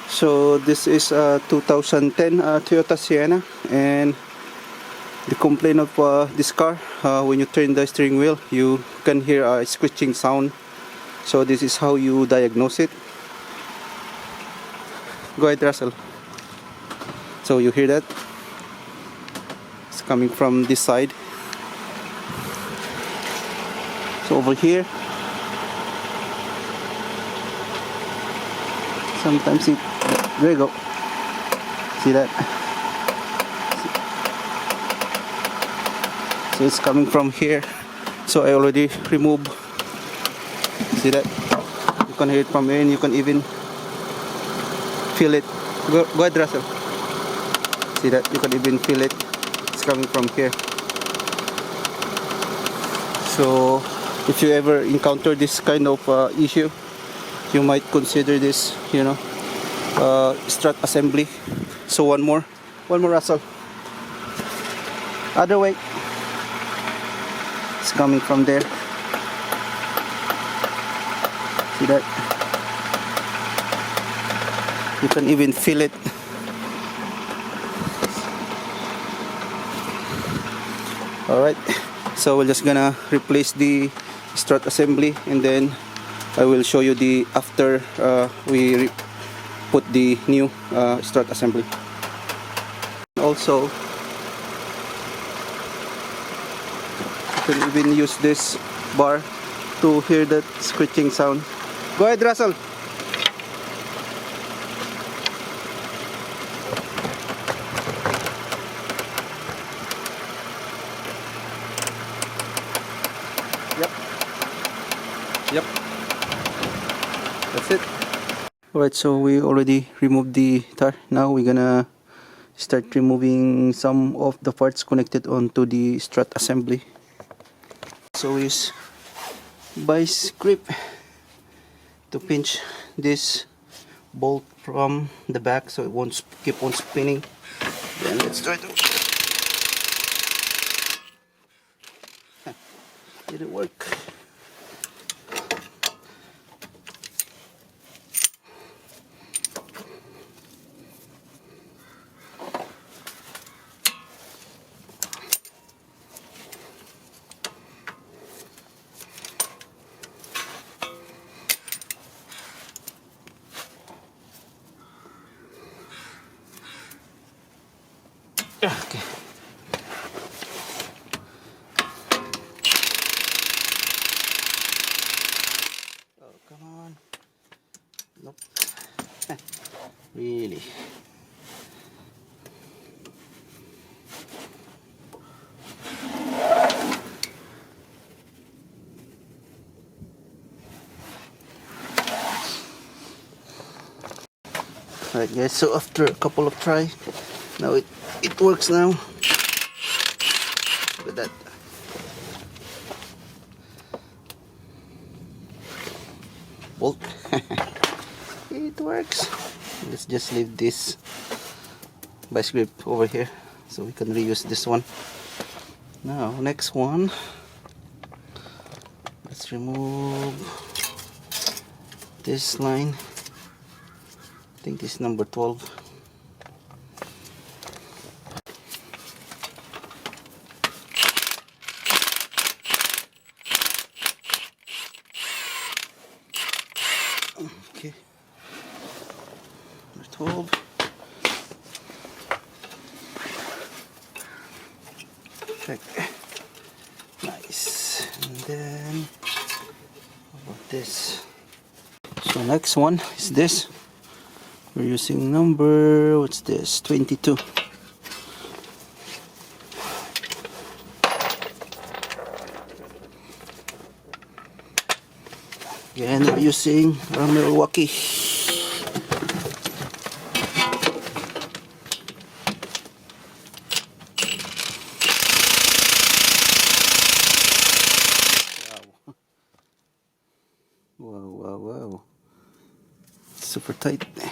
So this is a 2010 Toyota Sienna, and the complaint of this car, when you turn the steering wheel you can hear a screeching sound. So this is how you diagnose it. Go ahead, Russell. So you hear that? It's coming from this side. So over here, sometimes it, there you go. See that? So it's coming from here. So I already removed. See that? You can hear it from here, and you can even feel it. Go ahead, Russell. See that? You can even feel it. It's coming from here. So if you ever encounter this kind of issue, you might consider this, strut assembly. So one more, Russell. Other way. It's coming from there. See that? You can even feel it. Alright, so we're just gonna replace the strut assembly, and then I will show you the after we put the new strut assembly. Also, you can even use this bar to hear that screeching sound. Go ahead, Russell. Yep. That's it. Alright, so we already removed the tire. Now we're gonna start removing some of the parts connected onto the strut assembly. So is vice grip to pinch this bolt from the back so it won't keep on spinning. Then let's try to. Did it work? Okay. Oh, come on. Nope. Really. Alright guys, so after a couple of try, now it works now. Look at that. Bolt. It works. Let's just leave this vice grip over here so we can reuse this one. Now next one, let's remove this line. I think this is number 12. Okay, number 12. Check. Nice. And then how about this? So next one is this. We're using number, what's this, 22. Again, we're using Milwaukee. Wow. Super tight. There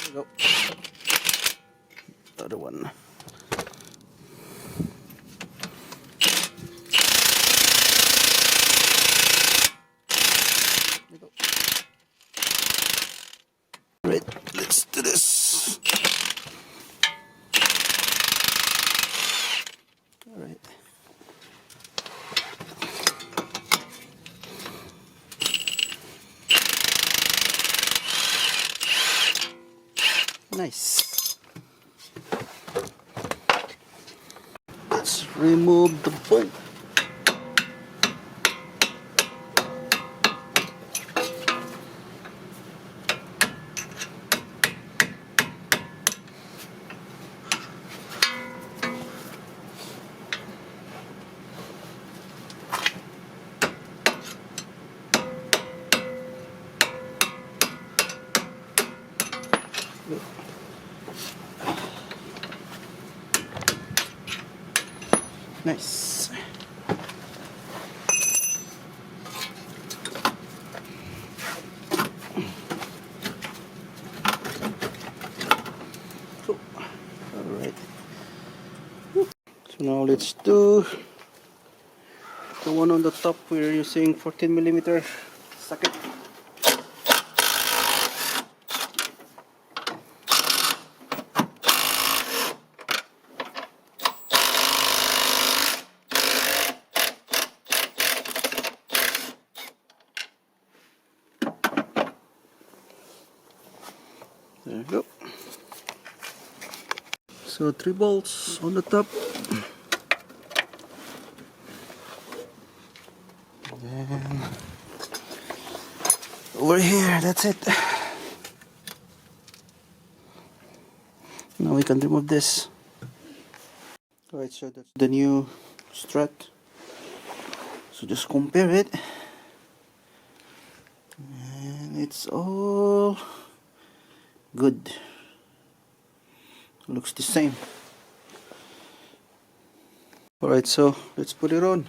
we go. The other one. Alright, let's do this. Alright. Nice. Let's remove the bolt. Nice. Cool. Alright. So now let's do the one on the top. We're using 14mm socket. There you go. So 3 bolts on the top. And over here, that's it. Now we can remove this. Alright, so that's the new strut. So just compare it. And it's all good. Looks the same. Alright, so let's put it on.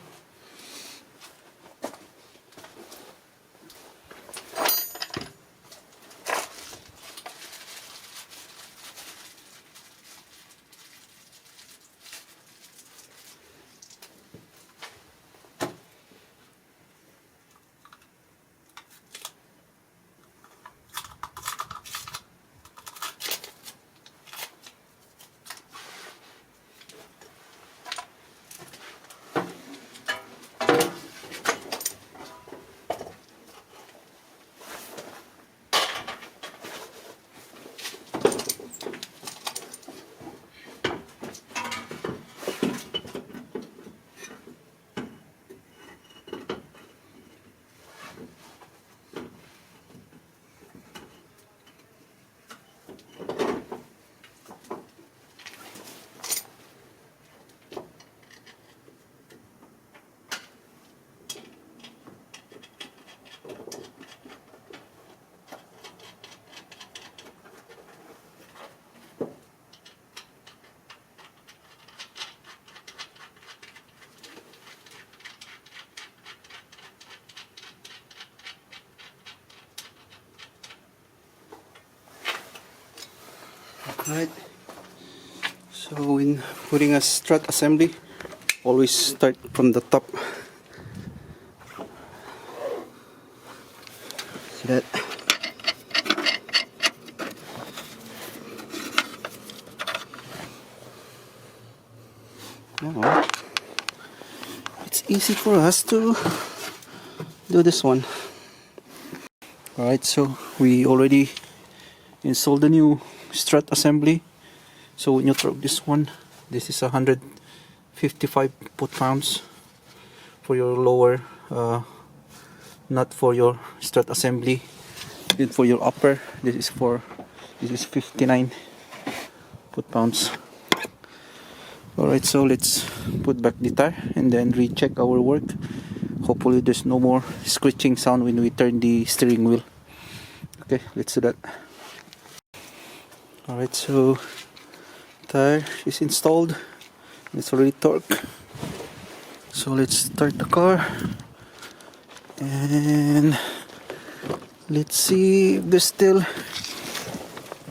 Right. So when putting a strut assembly, always start from the top. See that? Now it's easy for us to do this one. Alright, so we already installed the new strut assembly. So when you throw this one, this is 155 foot-pounds for your lower, not for your strut assembly. And for your upper, this is 59 foot-pounds. Alright, so let's put back the tire and then recheck our work. Hopefully there's no more screeching sound when we turn the steering wheel. Okay, let's do that. Alright, so tire is installed. It's already torqued. So let's start the car and let's see if there's still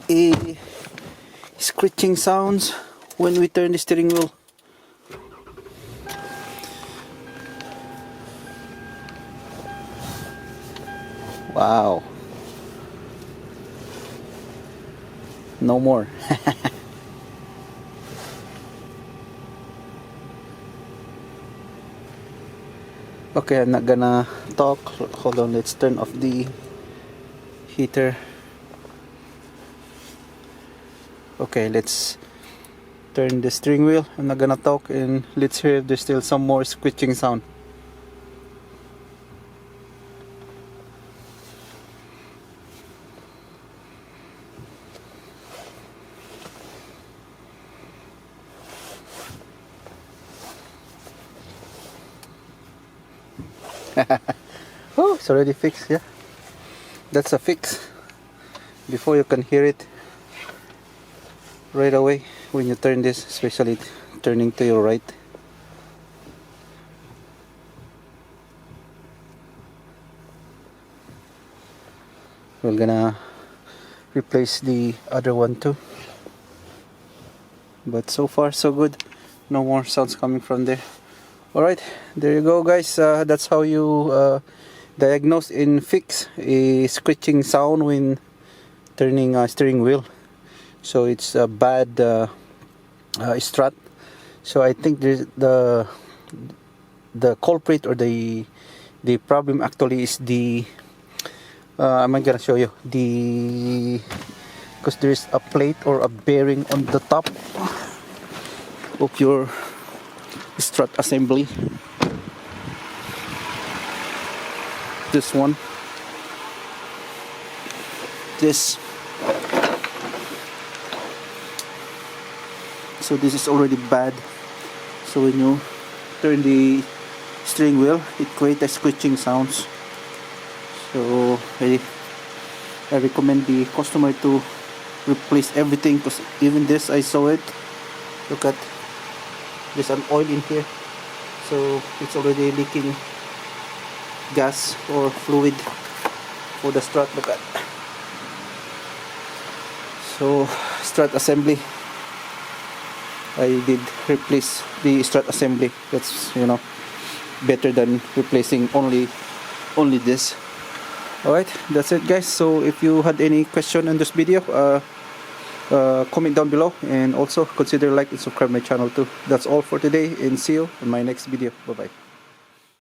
a screeching sounds when we turn the steering wheel. Wow. No more. Okay, I'm not gonna talk. Hold on, let's turn off the heater. Okay, let's turn the steering wheel. I'm not gonna talk, and let's hear if there's still some more screeching sound. Oh, it's already fixed. Yeah, that's a fix. Before you can hear it right away when you turn this, especially turning to your right. We're gonna replace the other one too, but so far so good. No more sounds coming from there. Alright, there you go, guys. That's how you diagnose and fix a screeching sound when turning a steering wheel. So it's a bad strut. So I think the culprit, or the problem actually is the I'm gonna show you because there's a plate or a bearing on the top of your strut assembly. This one, this. So this is already bad. So when you turn the steering wheel, it creates screeching sounds. So I recommend the customer to replace everything, because even this, I saw it. Look at, there's an oil in here, so it's already leaking gas or fluid for the strut. Look at, so strut assembly, I did replace the strut assembly. That's, you know, better than replacing only this. Alright, that's it, guys. So if you had any question on this video, comment down below, and also consider like and subscribe my channel too. That's all for today, and see you in my next video. Bye bye.